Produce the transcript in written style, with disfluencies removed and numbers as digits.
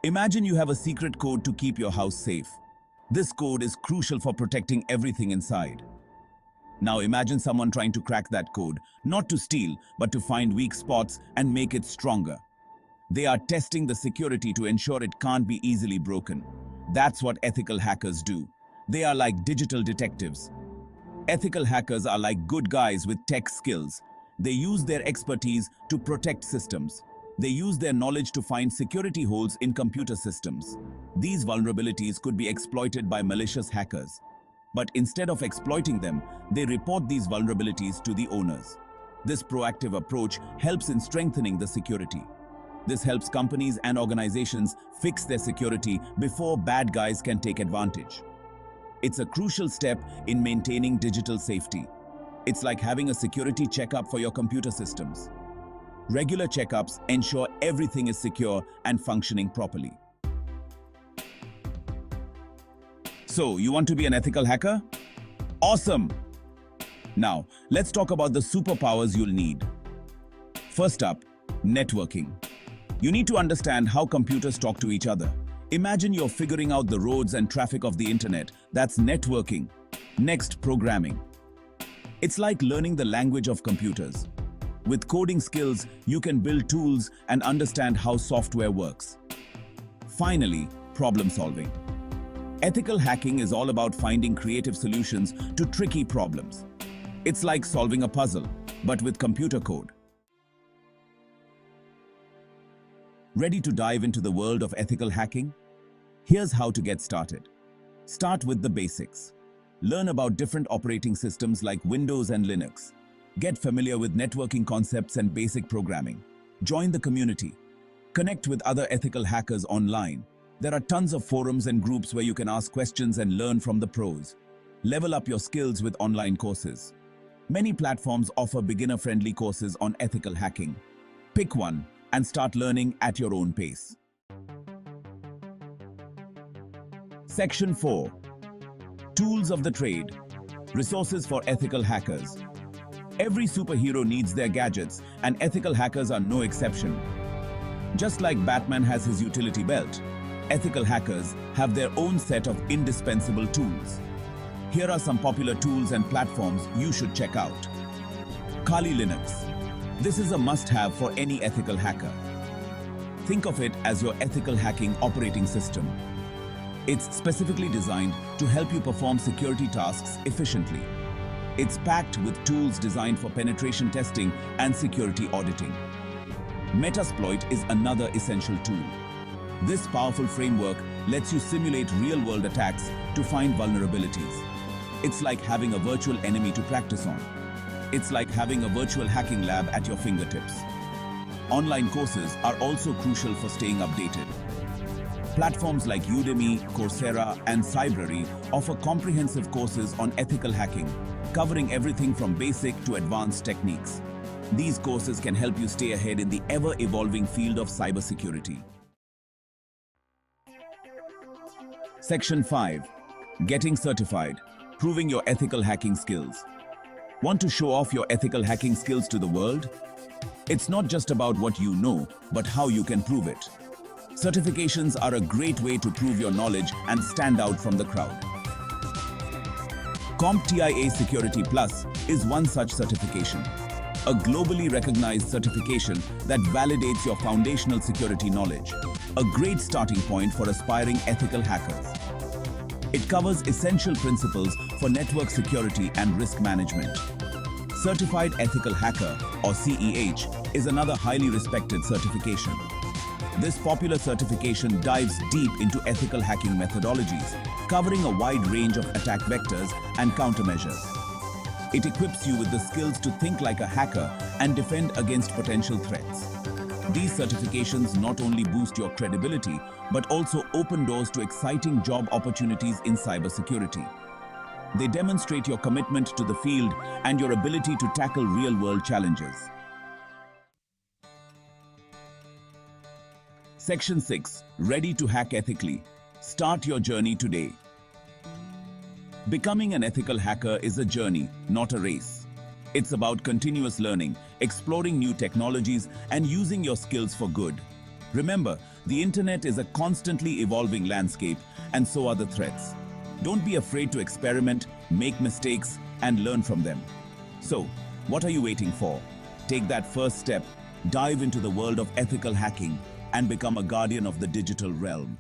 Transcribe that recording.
Imagine you have a secret code to keep your house safe. This code is crucial for protecting everything inside. Now imagine someone trying to crack that code, not to steal, but to find weak spots and make it stronger. They are testing the security to ensure it can't be easily broken. That's what ethical hackers do. They are like digital detectives. Ethical hackers are like good guys with tech skills. They use their expertise to protect systems. They use their knowledge to find security holes in computer systems. These vulnerabilities could be exploited by malicious hackers. But instead of exploiting them, they report these vulnerabilities to the owners. This proactive approach helps in strengthening the security. This helps companies and organizations fix their security before bad guys can take advantage. It's a crucial step in maintaining digital safety. It's like having a security checkup for your computer systems. Regular checkups ensure everything is secure and functioning properly. So, you want to be an ethical hacker? Awesome! Now, let's talk about the superpowers you'll need. First up, networking. You need to understand how computers talk to each other. Imagine you're figuring out the roads and traffic of the internet. That's networking. Next, programming. It's like learning the language of computers. With coding skills, you can build tools and understand how software works. Finally, problem solving. Ethical hacking is all about finding creative solutions to tricky problems. It's like solving a puzzle, but with computer code. Ready to dive into the world of ethical hacking? Here's how to get started. Start with the basics. Learn about different operating systems like Windows and Linux. Get familiar with networking concepts and basic programming. Join the community. Connect with other ethical hackers online. There are tons of forums and groups where you can ask questions and learn from the pros. Level up your skills with online courses. Many platforms offer beginner-friendly courses on ethical hacking. Pick one and start learning at your own pace. Section 4. Tools of the trade. Resources for ethical hackers. Every superhero needs their gadgets, and ethical hackers are no exception. Just like Batman has his utility belt, ethical hackers have their own set of indispensable tools. Here are some popular tools and platforms you should check out. Kali Linux. This is a must-have for any ethical hacker. Think of it as your ethical hacking operating system. It's specifically designed to help you perform security tasks efficiently. It's packed with tools designed for penetration testing and security auditing. Metasploit is another essential tool. This powerful framework lets you simulate real-world attacks to find vulnerabilities. It's like having a virtual enemy to practice on. It's like having a virtual hacking lab at your fingertips. Online courses are also crucial for staying updated. Platforms like Udemy, Coursera, and Cybrary offer comprehensive courses on ethical hacking, covering everything from basic to advanced techniques. These courses can help you stay ahead in the ever-evolving field of cybersecurity. Section 5. Getting certified. Proving your ethical hacking skills. Want to show off your ethical hacking skills to the world? It's not just about what you know, but how you can prove it. Certifications are a great way to prove your knowledge and stand out from the crowd. CompTIA Security Plus is one such certification. A globally recognized certification that validates your foundational security knowledge. A great starting point for aspiring ethical hackers. It covers essential principles for network security and risk management. Certified Ethical Hacker, or CEH, is another highly respected certification. This popular certification dives deep into ethical hacking methodologies, covering a wide range of attack vectors and countermeasures. It equips you with the skills to think like a hacker and defend against potential threats. These certifications not only boost your credibility, but also open doors to exciting job opportunities in cybersecurity. They demonstrate your commitment to the field and your ability to tackle real-world challenges. Section 6. Ready to hack ethically. Start your journey today. Becoming an ethical hacker is a journey, not a race. It's about continuous learning, exploring new technologies, and using your skills for good. Remember, the internet is a constantly evolving landscape, and so are the threats. Don't be afraid to experiment, make mistakes, and learn from them. So, what are you waiting for? Take that first step, dive into the world of ethical hacking, and become a guardian of the digital realm.